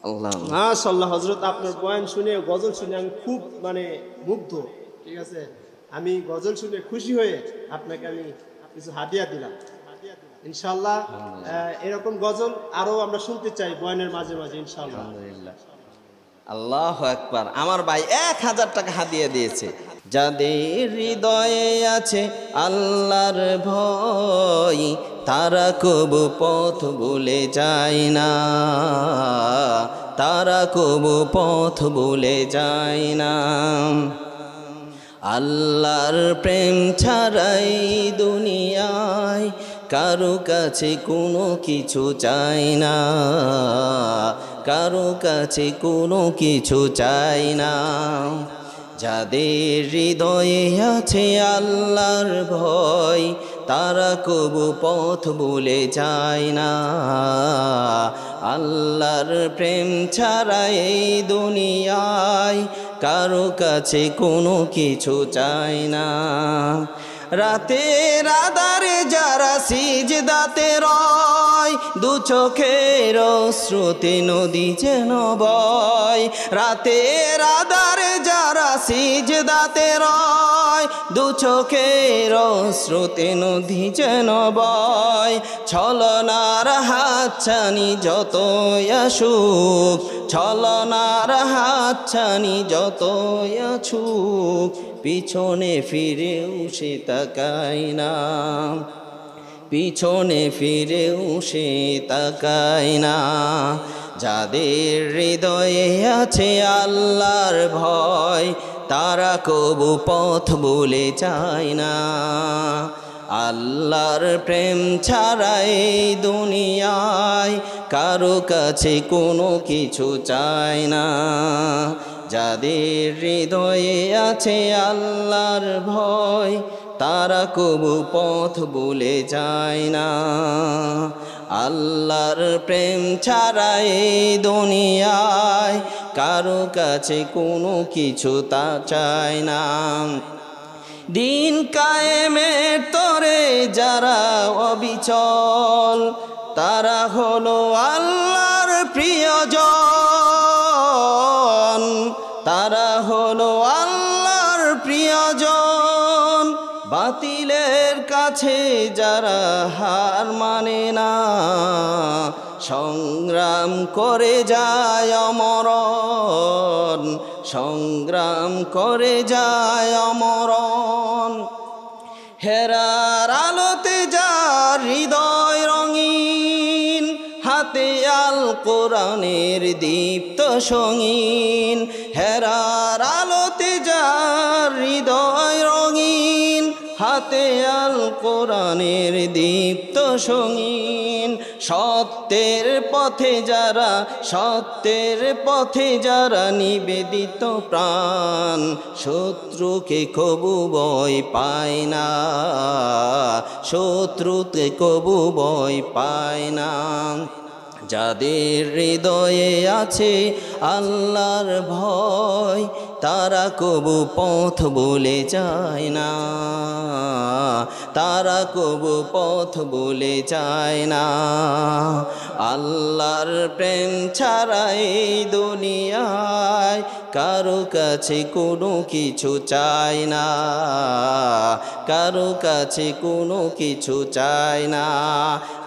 আল্লাহ মাশাআল্লাহ হযরত, আপনার বয়ান শুনে, গজল শুনে আমি খুব মুগ্ধ। ঠিক আছে, আমি গজল শুনে খুশি হয়ে আপনাকে আমি কিছু হাদিয়া দিলাম ইনশাআল্লাহ। এরকম গজল আরো আমরা শুনতে চাই বয়ানের মাঝে মাঝে ইনশাআল্লাহ। আলহামদুলিল্লাহ, আল্লাহু আকবার। আমার ভাই 1000 টাকা হাদিয়া দিয়েছে। যাদের হৃদয়ে আছে আল্লাহর ভয়, তারা কবু পথ ভুলে যায় না, তারা কবু পথ ভুলে যায় না। আল্লাহর প্রেম ছাড়াই দুনিয়ায় কারো কাছে কোনো কিছু চাই না, কারো কাছে কোনো কিছু চাই না। যাদের হৃদয়ে আছে আল্লাহর ভয়, তারা কবু পথ ভুলে যায় না। আল্লাহর প্রেম ছাড়া এই দুনিয়ায় কারো কাছে কোনো কিছু চায় না। রাতের আধারে যারা সিজদাতে রয়, দু চোখের অশ্রুতে নদী যেন বয়। রাতের আধারে যারা সিজদাতে রয়, দু চোখের অশ্রুতে নদী যেন বয়। ছলনার হাতছানি যতই আসুক, ছলনার হাতছানি যতই আসুক, পিছনে ফিরেও সে তাকায় না, পিছনে ফিরেও সে তাকায় না। যাদের হৃদয়ে আছে আল্লাহর ভয়, তারা কবু পথ ভুলে যায় না। আল্লাহর প্রেম ছাড়া এই দুনিয়ায় কারো কাছে কোনো কিছু চায় না। যাদের হৃদয়ে আছে আল্লাহর ভয়, তারা কবু পথ ভুলে যায় না। আল্লাহর প্রেম ছাড়া এই দুনিয়ায় কারো কাছে কোনো কিছু তা চায় না। দিন কায়েমের তরে যারা অবিচল, তারা হলো আল্লাহর প্রিয়জন, তারা হলো আল্লাহর প্রিয়জন। বাতিলের কাছে যারা হার মানে না, সংগ্রাম করে যায় অমরণ, সংগ্রাম করে যায় অমরণ। হেরার আলোতে যার হৃদয় রঙিন, হাতে আল কোরআনের দীপ্ত সঙ্গীন। হেরার আলোতে যার হৃদয় রঙিন, হাতে আল কোরআনের দীপ্ত সঙ্গীন। সত্যের পথে যারা, সত্যের পথে যারা নিবেদিত প্রাণ, শত্রুকে কবু ভয় পায় না, শত্রুতে কবু ভয় পায় না। যাদের হৃদয়ে আছে আল্লাহর ভয়, তারা কবু পথ ভুলে যায় না, তারা কবু পথ ভুলে যায় না। আল্লাহর প্রেম ছাড়া এই দুনিয়ায় কারো কাছে কোনো কিছু চায় না, কারো কাছে কোনো কিছু চায় না।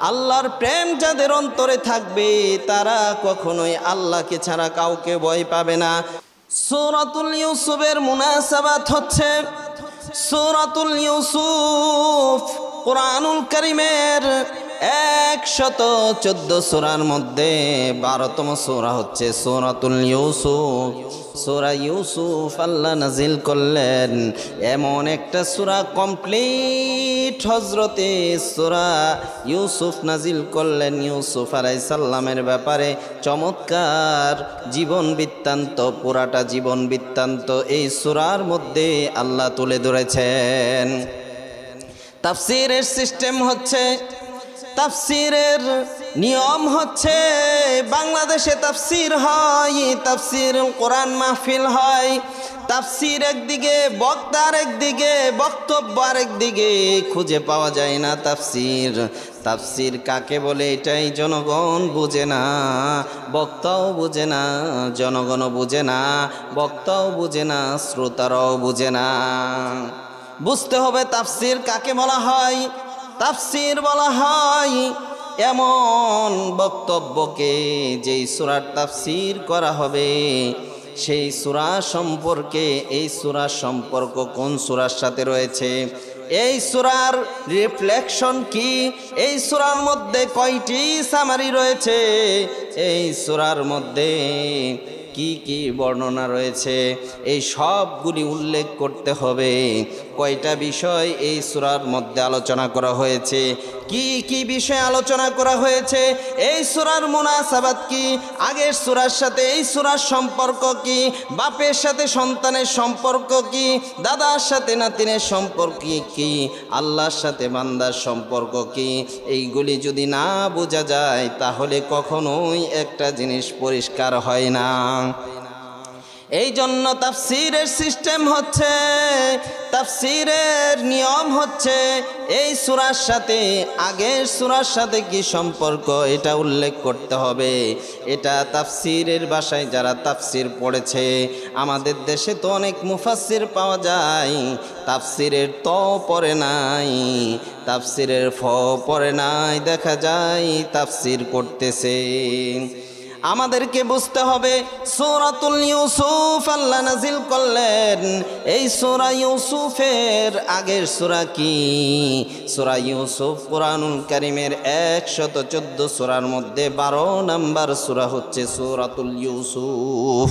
আল্লাহর প্রেম যাদের অন্তরে থাকবে, তারা কখনোই আল্লাহকে ছাড়া কাউকে ভয় পাবে না। সূরাতুল ইউসুফের মুনাসাবাত হচ্ছে সূরাতুল ইউসুফ কুরআনুল কারীমের 114 সূরার মধ্যে 12তম সূরা হচ্ছে সূরাতুল ইউসুফ। সূরা ইউসুফ আল্লাহ নাজিল করলেন এমন একটা সূরা, কমপ্লিট হযরতে সূরা ইউসুফ নাজিল করলেন ইউসুফ আলাইহিস সালামের ব্যাপারে। চমৎকার জীবন বৃত্তান্ত, পুরাটা জীবন বৃত্তান্ত এই সূরার মধ্যে আল্লাহ তুলে ধরেছেন। তাফসীরের সিস্টেম হচ্ছে, তাফসীরের নিয়ম হচ্ছে বাংলাদেশে তাফসির হয়, তাফসির কোরআন মাহফিল হয়, তাফসির একদিকে, বক্তার একদিকে, বক্তব্য আরেকদিকে, খুঁজে পাওয়া যায় না তাফসির। তাফসির কাকে বলে এটাই জনগণ বুঝে না, বক্তাও বুঝে না, জনগণও বুঝে না, বক্তাও বুঝে না, শ্রোতারাও বুঝে না। বুঝতে হবে তাফসির কাকে বলা হয়। তাফসির বলা হয় এমন বক্তব্যকে যেই সূরার তাফসির করা হবে সেই সূরা সম্পর্কে, এই সূরার সম্পর্ক কোন সূরার সাথে রয়েছে, এই সূরার রিফ্লেকশন কি, এই সূরার মধ্যে কয়টি সামারি রয়েছে, এই সূরার মধ্যে কি কি বর্ণনা রয়েছে, এই সবগুলি উল্লেখ করতে হবে। কয়টা বিষয় এই সূরার মধ্যে আলোচনা করা হয়েছে, কি কি বিষয় আলোচনা করা হয়েছে, এই সূরার মুনাসাবাত কি, আগের সূরার সাথে এই সূরার সম্পর্ক কি, বাপের সাথে সন্তানের সম্পর্ক কি, দাদার সাথে নাতিনের সম্পর্ক কি, আল্লাহর সাথে বান্দার সম্পর্ক কি, এইগুলি যদি না বোঝা যায় তাহলে কখনোই একটা জিনিস পরিষ্কার হয় না। এই জন্য তাফসিরের সিস্টেম হচ্ছে, তাফসিরের নিয়ম হচ্ছে এই সূরার সাথে আগের সূরার সাথে কি সম্পর্ক এটা উল্লেখ করতে হবে। এটা তাফসিরের ভাষায় যারা তাফসির পড়েছে, আমাদের দেশে তো অনেক মুফাসসির পাওয়া যায়, তাফসিরের ত পড়ে নাই, তাফসিরের ফ পড়ে নাই, দেখা যায় তাফসির করতেছে। আমাদেরকে বুঝতে হবে সূরাতুল ইউসুফ আল্লাহ নাজিল করলেন, এই সূরা ইউসুফের আগের সূরা কি? সূরা ইউসুফ কুরআনুল কারীমের 114 সূরার মধ্যে 12 নম্বর সূরা হচ্ছে সূরাতুল ইউসুফ।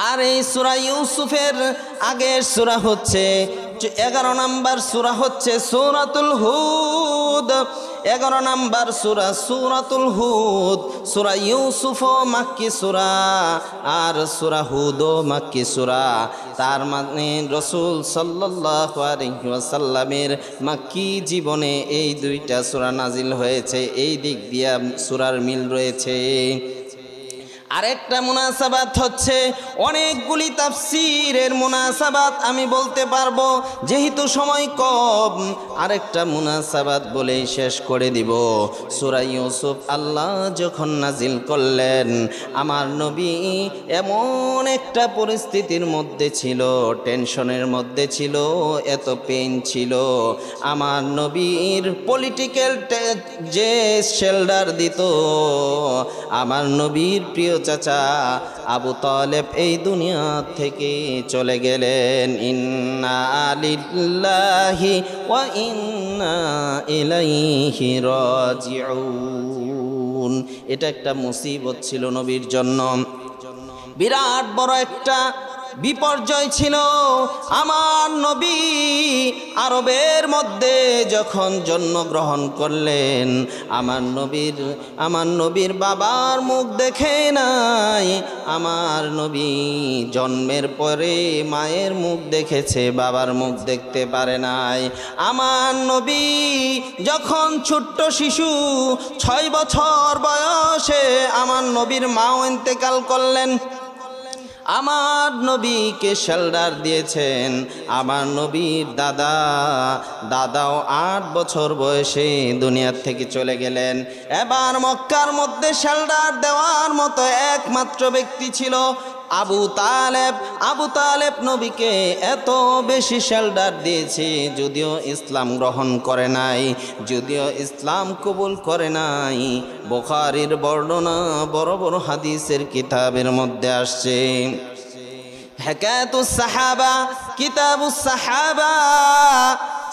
আর এই সূরা ইউসুফের আগের সূরা হচ্ছে 11 নম্বর সূরা হচ্ছে সূরাতুল হুদ। 11 নম্বর সূরা সূরাতুল হুদ। সূরা ইউসুফও মাক্কি সূরা আর সূরা হুদও মাক্কি সূরা। তার মানে রাসূল সাল্লাল্লাহু আলাইহি ওয়াসাল্লামের মাক্কি জীবনে এই দুইটা সূরা নাজিল হয়েছে, এই দিক দিয়ে সূরার মিল রয়েছে। আরেকটা মুনাসাবাত হচ্ছে, অনেকগুলি তাফসিরের মুনাসাবাত আমি বলতে পারবো, যেহেতু সময় কম আরেকটা মুনাসাবাত বলেই শেষ করে দিব। সূরা ইউসুফ আল্লাহ যখন নাজিল করলেন, আমার নবী এমন একটা পরিস্থিতির মধ্যে ছিল, টেনশনের মধ্যে ছিল, এত পেইন ছিল। আমার নবীর পলিটিক্যাল যে শেল্ডার দিত, আমার নবীর প্রিয় চাচা আবু তালেব এই দুনিয়া থেকে চলে গেলেন। ইন্না লিল্লাহি ওয়া ইন্না ইলাইহি রাজিউন। এটা একটা মুসিবত ছিল নবীর জন্য, বিরাট বড় একটা বিপর্যয় ছিল। আমার নবী আরবের মধ্যে যখন জন্মগ্রহণ করলেন, আমার নবীর বাবার মুখ দেখে নাই। আমার নবী জন্মের পরে মায়ের মুখ দেখেছে, বাবার মুখ দেখতে পারে নাই। আমার নবী যখন ছোট্ট শিশু 6 বছর বয়সে আমার নবীর মাও ইন্তেকাল করলেন। আমার নবীকে শেল্ডার দিয়েছেন আমার নবীর দাদাও 8 বছর বয়সে দুনিয়ার থেকে চলে গেলেন। এবার মক্কার মধ্যে শেল্ডার দেওয়ার মতো একমাত্র ব্যক্তি ছিল আবু তালেব। আবু তালেব নবীকে এত বেশি শেল্ডার দিয়েছে, যদিও ইসলাম গ্রহণ করে নাই, যদিও ইসলাম কবুল করে নাই। বুখারীর বর্ণনা বড় বড় হাদিসের কিতাবের মধ্যে আসছে। হাকাতুস সাহাবা, কিতাবুস সাহাবা,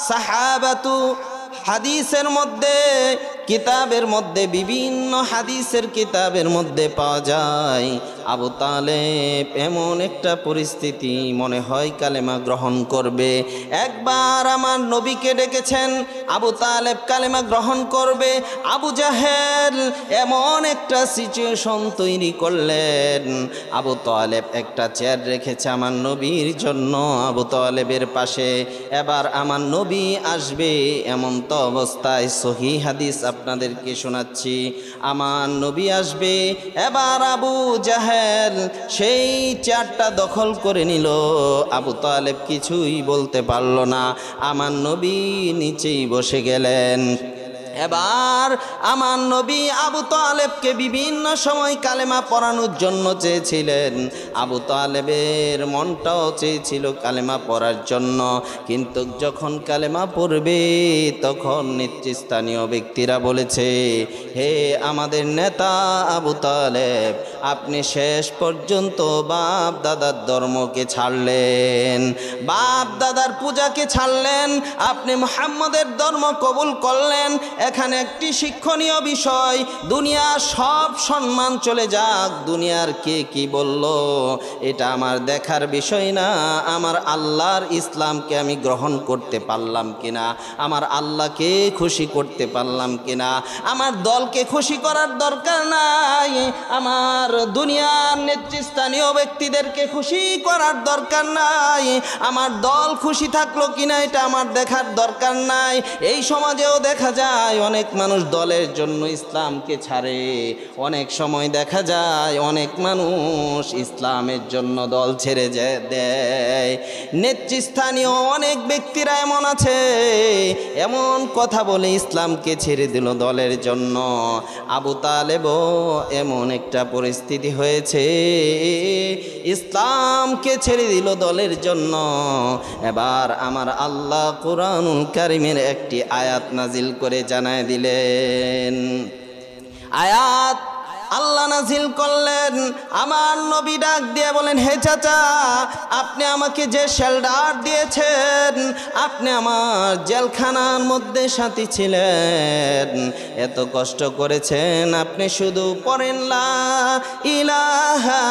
সাহাবাতু হাদিসের মধ্যে, কিতাবের মধ্যে, বিভিন্ন হাদিসের কিতাবের মধ্যে পাওয়া যায় আবু তালেব এমন একটা পরিস্থিতি, মনে হয় কালেমা গ্রহণ করবে। একবার আমার নবীকে ডেকেছেন, আবু তালেব কালেমা গ্রহণ করবে। আবু জাহেল এমন একটা সিচুয়েশন তৈরি করলেন, আবু তালেব একটা চেয়ার রেখেছে আমার নবীর জন্য আবু তালেবের পাশে। এবার আমার নবী আসবে, এমন তো অবস্থায় সহিহ হাদিস আপনাদেরকে শোনাচ্ছি, আমার নবী আসবে। এবার আবু জাহেল সেই চেয়ারটা দখল করে নিল, আবু তালেব কিছুই বলতে পারল না, আমার নবী নিচেই বসে গেলেন। এবার আমার নবী আবু তালেবকে বিভিন্ন সময় কালেমা পড়ানোর জন্য চেয়েছিলেন, আবু তালেবের মনটাও চেয়েছিল কালেমা পড়ার জন্য, কিন্তু যখন কালেমা পড়বে তখন নেতৃস্থানীয় ব্যক্তিরা বলেছে, হে আমাদের নেতা আবু তালেব, আপনি শেষ পর্যন্ত বাপ দাদার ধর্মকে ছাড়লেন, বাপ দাদার পূজাকে ছাড়লেন, আপনি মুহাম্মদের ধর্ম কবুল করলেন। এখানে একটি শিক্ষণীয় বিষয়, দুনিয়ার সব সম্মান চলে যাক, দুনিয়ার কে কি বলল এটা আমার দেখার বিষয় না, আমার আল্লাহর ইসলামকে আমি গ্রহণ করতে পারলাম কিনা, আমার আল্লাহকে খুশি করতে পারলাম কিনা, আমার দলকে খুশি করার দরকার নাই, আমার দুনিয়ার নেতৃস্থানীয় ব্যক্তিদেরকে খুশি করার দরকার নাই, আমার দল খুশি থাকলো কিনা এটা আমার দেখার দরকার নাই। এই সমাজেও দেখা যায় অনেক মানুষ দলের জন্য ইসলামকে ছাড়ে, অনেক সময় দেখা যায় অনেক মানুষ ইসলামের জন্য দল ছেড়ে দেয়। নেতৃস্থানীয় অনেক ব্যক্তিরা এমন আছে, এমন কথা বলে ইসলামকে ছেড়ে দিল দলের জন্য। আবু তালেবও এমন একটা পরিস্থিতি হয়েছে, ইসলামকে ছেড়ে দিল দলের জন্য। এবার আমার আল্লাহ কুরআনুল কারীমের একটি আয়াত নাজিল করে জানায় দিলেন। আয়াত আল্লাহ নাজিল করলেন, আমার নবী ডাক দিয়ে বলেন, হে চাচা, আপনি আমাকে যে শেল্টার দিয়েছেন, আপনি আমার জেলখানার মধ্যে সাথী ছিলেন, এত কষ্ট করেছেন, আপনি শুধু পড়েন লা ইলাহা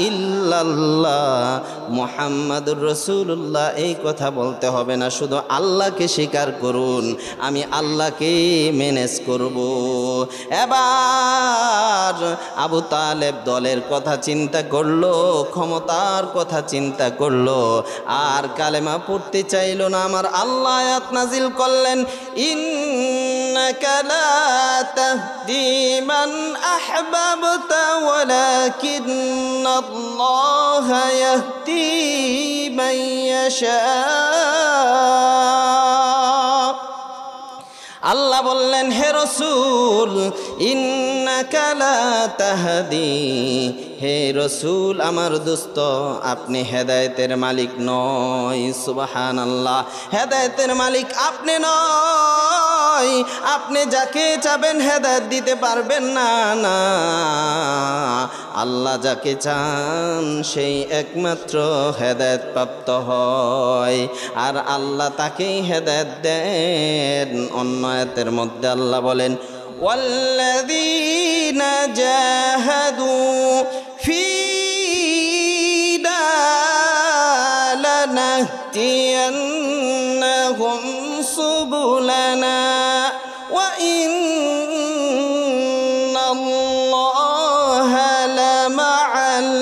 ইল্লাল্লাহ মুহাম্মাদুর রাসূলুল্লাহ, এই কথা বলতে হবে না, শুধু আল্লাহকে স্বীকার করুন, আমি আল্লাহকে ম্যানেজ করব। এবার আবু তালেব দলের কথা চিন্তা করলো, ক্ষমতার কথা চিন্তা করলো, আর কালেমা পড়তে চাইল না। আমার আল্লাহ আয়াত নাজিল করলেন, ইন্নাকা লা তাহদি মান আহবাবতা ওয়ালাকিন্নাল্লাহা ইয়াহদি মান ইয়াশা। আল্লাহ বললেন, হে রসুল, ইন্নাকা লা তাহদি, হে রসুল আমার দোস্ত, আপনি হেদায়েতের মালিক নয়। সুবহানাল্লাহ, হেদায়েতের মালিক আপনি নয়, আপনি যাকে চাবেন হেদায়েত দিতে পারবেন না। না, আল্লাহ যাকে চান সেই একমাত্র হেদায়েত প্রাপ্ত হয়, আর আল্লাহ তাকেই হেদায়েত দেন। অন্য আয়াতের মধ্যে আল্লাহ বলেন, ওয়াল্লাযীনা জাহাদু ফীনা লানাহদিয়ান্নাহুম সুবুলানা ওয়া ইন্নাল্লাহা লামাআল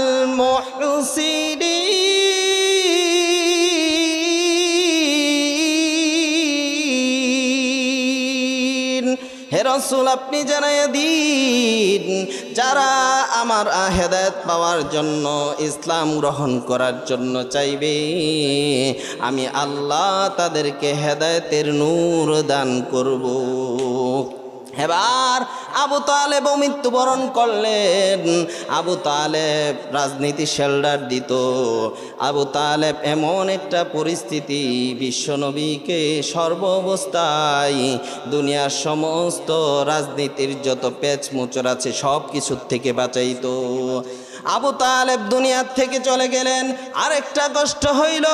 মুহসিনিন। হে রাসূল, আপনি জানাইয়া দিন, যারা আমার হেদায়েত পাওয়ার জন্য, ইসলাম গ্রহণ করার জন্য চাইবে, আমি আল্লাহ তাদেরকে হেদায়েতের নূর দান করব। এবার আবু তালেব মৃত্যুবরণ করলেন। আবু তালেব রাজনীতি শেল্টার দিত। আবু তালেব এমন একটা পরিস্থিতি, বিশ্বনবীকে সর্ব অবস্থায় দুনিয়ার সমস্ত রাজনীতির যত পেচ মোচর আছে সব কিছুর থেকে বাঁচাইতো। আবু তালেব দুনিয়ার থেকে চলে গেলেন। আরেকটা কষ্ট হইল,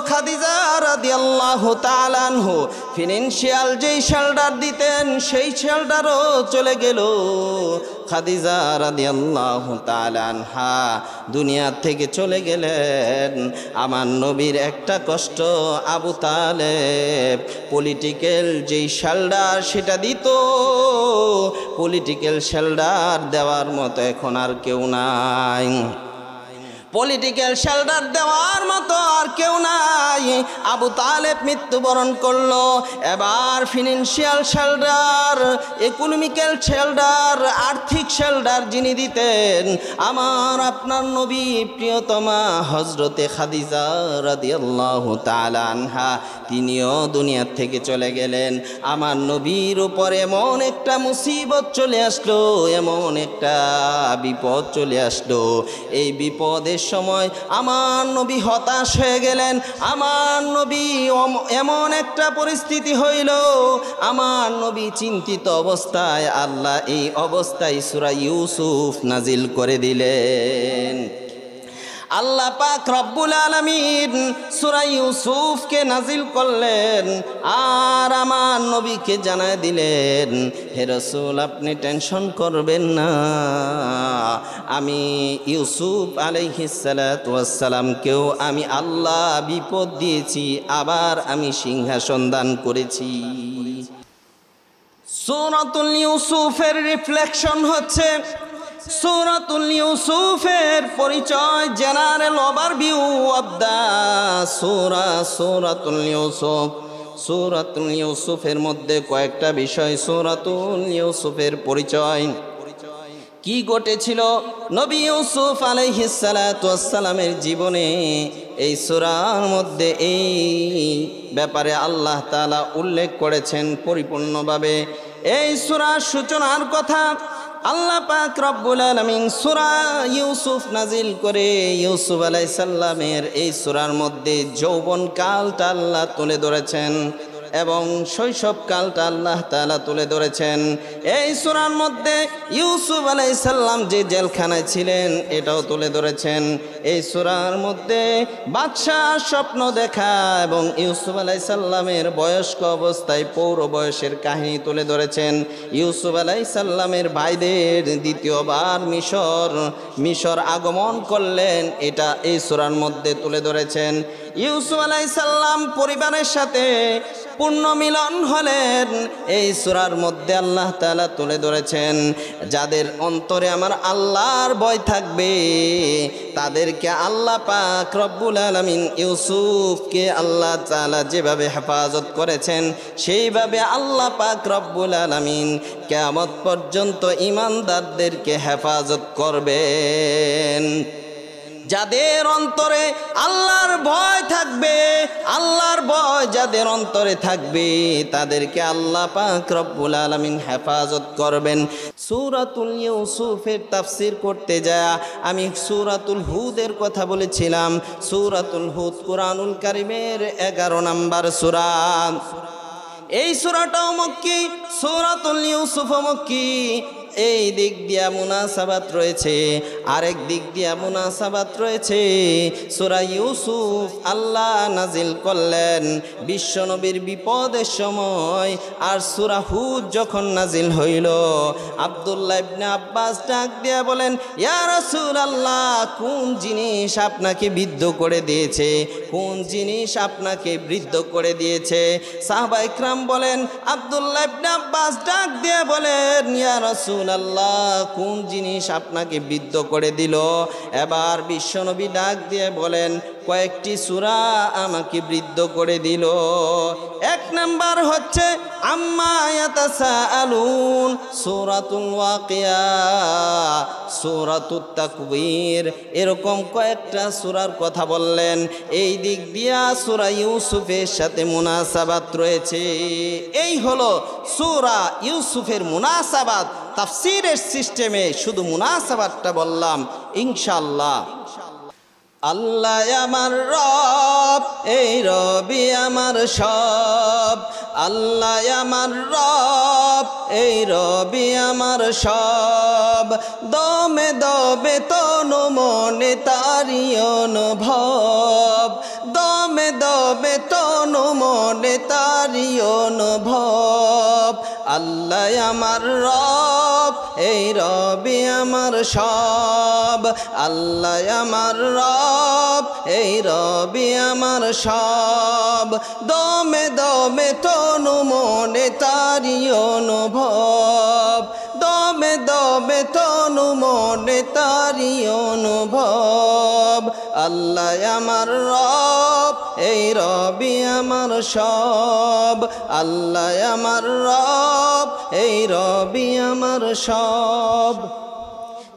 খাদিজা রাদিয়াল্লাহু তাআলা আনহু ফিনান্সিয়াল যেই শেল্টার দিতেন সেই শেল্টারও চলে গেল। খাদিজা রাদিয়াল্লাহু তাআলা আনহা দুনিয়া থেকে চলে গেলেন। আমার নবীর একটা কষ্ট, আবু তালেব পলিটিক্যাল যেই শেল্টার সেটা দিত, পলিটিক্যাল শেল্টার দেওয়ার মতো এখন আর কেউ নাই। পলিটিক্যাল শেল্টার দেওয়ার মতো আর কেউ নাই। আবু তালেব মৃত্যুবরণ করলো। এবার ফিনান্সিয়াল শেল্টার, ইকোনমিক্যাল শেল্টার, আর্থিক শেল্টার যিনি দিতেন আমার আপনার নবী প্রিয়তমা হজরতে খাদিজা রাদিয়াল্লাহু তাআলা আনহা, তিনিও দুনিয়া থেকে চলে গেলেন। আমার নবীর উপর এমন একটা মুসিবত চলে আসলো, এমন একটা বিপদ চলে আসলো। এই বিপদের সময় আমার নবী হতাশ হয়ে গেলেন। আমার নবী এমন একটা পরিস্থিতি হইল, আমার নবী চিন্তিত অবস্থায় আল্লাহ এই অবস্থায় সূরা ইউসুফ নাজিল করে দিলেন। আল্লাহ পাক রব্বুল আলামিন সূরা ইউসুফকে নাজিল করলেন আর আমার নবীকে জানায় দিলেন, হে রাসূল আপনি টেনশন করবেন না, আমি ইউসুফ আলাইহিস সালাতু ওয়াস সালামকেও আমি আল্লাহ বিপদ দিয়েছি, আবার আমি সিংহাসন দান করেছি। সূরাতুল ইউসুফের রিফ্লেকশন হচ্ছে সূরাতুল ইউসুফের পরিচয়, জেনারেল ওভারভিউ অফ দা সূরাতুল ইউসুফ। সূরাতুল ইউসুফের মধ্যে কয়েকটা বিষয়। সূরাতুল ইউসুফের পরিচয়, কি ঘটেছিল নবী ইউসুফ আলাইহিস সালাতু ওয়াস সালামের জীবনে, এই সূরার মধ্যে এই ব্যাপারে আল্লাহ তাআলা উল্লেখ করেছেন পরিপূর্ণভাবে। এই সূরার সূচনার কথা আল্লাহ পাক রব্বুল আলামিন সূরা ইউসুফ নাজিল করে ইউসুফ আলাইহিস সালামের এই সূরার মধ্যে যৌবনকালটা আল্লাহ তুলে ধরেছেন এবং শৈশবকালটা আল্লাহ তাআলা তুলে ধরেছেন। এই সূরার মধ্যে ইউসুফ আলাইহিস সালাম যে জেলখানায় ছিলেন এটাও তুলে ধরেছেন। এই সূরার মধ্যে বাদশাহ স্বপ্ন দেখা এবং ইউসুফ আলাইহিস সালামের বয়স্ক অবস্থায় পৌর বয়সের কাহিনী তুলে ধরেছেন। ইউসুফ আলাইহিস সালামের ভাইদের দ্বিতীয়বার মিশর আগমন করলেন, এটা এই সূরার মধ্যে তুলে ধরেছেন। ইউসুফ আলাইহিস সালাম পরিবারের সাথে পূর্ণ মিলন হলেন, এই সূরার মধ্যে আল্লাহ তাআলা তুলে ধরেছেন। যাদের অন্তরে আমার আল্লাহর ভয় থাকবে তাদেরকে আল্লাহ পাক রব্বুল আলামিন ইউসুফকে আল্লাহ তাআলা যেভাবে হেফাজত করেছেন সেইভাবে আল্লাহ পাক রব্বুল আলামিন কিয়ামত পর্যন্ত ঈমানদারদেরকে হেফাজত করবেন। যাদের অন্তরে আল্লাহর ভয় থাকবে, আল্লাহর ভয় যাদের অন্তরে থাকবে তাদেরকে আল্লাহ পাক রব্বুল আলামিন হেফাজত করবেন। সূরাতুল ইউসুফের তাফসীর করতে যায় আমি সূরাতুল হুদের কথা বলেছিলাম। সূরাতুল হুদ কুরআনুল কারীমের 11 নম্বর সূরা। এই সূরাটাও মক্কি, সূরাতুল ইউসুফও মক্কি। এই দিক দিয়া মুনাসাবাত রয়েছে, আরেক দিক দিয়া মুনাসাবাত রয়েছে। সূরা ইউসুফ আল্লাহ নাজিল করলেন বিশ্বনবীর বিপদের সময়, আর সূরা হুদ যখন নাজিল হইল আব্দুল্লাহ ইবনে আব্বাস ডাক দিয়া বলেন, ইয়া রাসূলুল্লাহ কোন জিনিস আপনাকে বিদ্ধ করে দিয়েছে, কোন জিনিস আপনাকে বৃদ্ধ করে দিয়েছে? সাহাবা ইকরাম বলেন, আব্দুল্লাহ ইবনে আব্বাস ডাক দিয়া বলেন, ইয়া রাসূল আল্লাহ কোন জিনিস আপনাকে বিদ্ধ করে দিল? এবার বিশ্বনবী ডাক দিয়ে বলেন, কয়েকটি সূরা আমাকে বৃদ্ধ করে দিল। এক নাম্বার হচ্ছে আম্মা ইয়াতাসাআলুন, সূরাতুল ওয়াকিয়া, সূরাতুত তাকবীর, এরকম কয়েকটা সূরার কথা বললেন। এই দিক দিয়া সূরা ইউসুফের সাথে মুনাসাবাত রয়েছে। এই হলো সূরা ইউসুফের মুনাসাবাত। তাফসীরের সিস্টেমে শুধু মুনাসাবাতটা বললাম ইনশাআল্লাহ। আল্লাহ আমার রব, এই রবি আমার সব। আল্লাহ আমার রব, এই রবি আমার সব। দমে দমে তনু মনে তারি অনুভব, দমে দমে তনু মনে তারি অনুভব। আল্লাহ আমার রব, এই রবি আমার সব, আল্লাহ আমার রব, এই রবি আমার সব। দমে দমে তনু মনে তারি অনুভব, দমে দমে তনু মনে তারি অনুভব। আল্লাহ আমার রব, এই রবি আমার সব, আল্লাহ আমার রব, এই রবি আমার সব।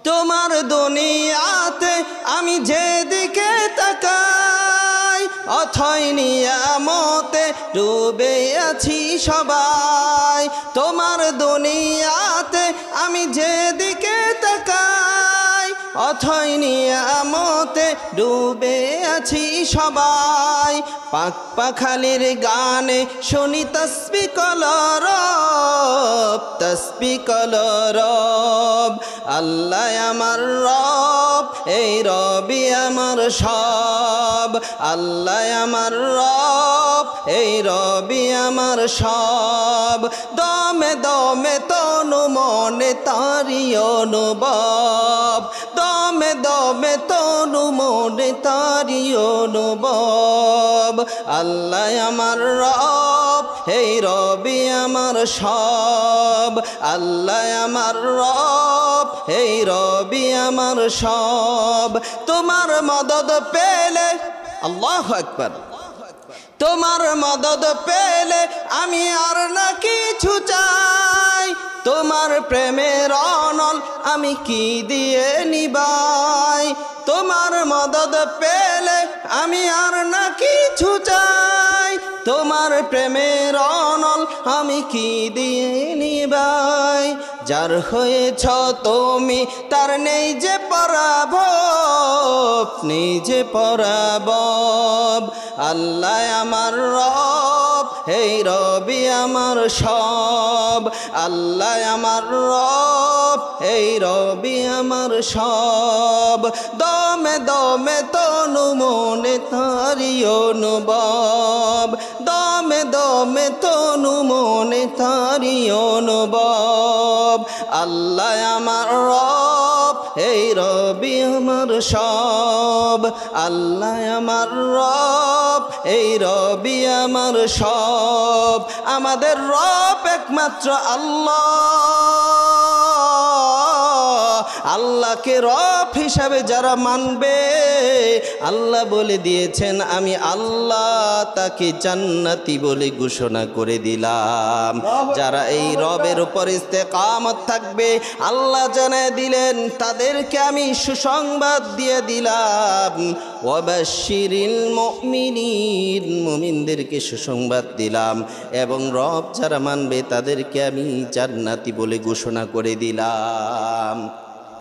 তোমার দুনিয়াতে আমি যেদিকে তাকাই, অথই নিয়ামতে ডুবে আছি সবাই। তোমার দুনিয়াতে আমি যেদিকে তাকাই, অথই নিয়ামতে ডুবে আছি সবাই। পাক পাখালির গানে শুনি তসবি কলরব, তসবি কলরব। আল্লাহ আমার রব, এই রবি আমার সব, আল্লাহ আমার রব, এই রবি আমার সব। দমে দমে তনু মনে তারি অনুভব, দমে দমে তনু মনে তারি অনুভব। আল্লাহ আমার রব, এই রবি আমার সব, আল্লাহ আমার রব, এই রবি আমার সব। তোমার মদদ পেলে, আল্লাহু আকবার, তোমার মদদ পেলে আমি আর না কিছু চাই। তোমার প্রেমের অনল আমি কি দিয়ে নিবাই। তোমার মদদ পেলে আমি আর না কিছু চাই। তোমার প্রেমের অনল আমি কি দিয়ে নিবাই। যার হয়েছ তুমি তার নেই যে পরাভব, নেই যে পরাভব। আল্লাহ আমার রব, এই রবি আমার সব, আল্লাহ আমার রব, এই রবি আমার সব। দমে দমে তনু মনে তারি অনুভব, দমে দমে তনু মনে তারি অনুভব। আল্লাহ আমার রব, এই রবি আমার সব, আল্লাহ আমার রব, এই রবি আমার সব। আমাদের রব একমাত্র আল্লাহ, আল্লাহকে রব হিসাবে যারা মানবে, আল্লাহ বলে দিয়েছেন আমি আল্লাহ তাকে জান্নাতি বলে ঘোষণা করে দিলাম। যারা এই রবের উপর ইস্তেকামত থাকবে, আল্লাহ জানায় দিলেন তাদেরকে আমি সুসংবাদ দিয়ে দিলাম। ওয়াবাশশিরিল মুমিনিন, মুমিনদেরকে সুসংবাদ দিলাম। এবং রব যারা মানবে তাদেরকে আমি জান্নাতি বলে ঘোষণা করে দিলাম।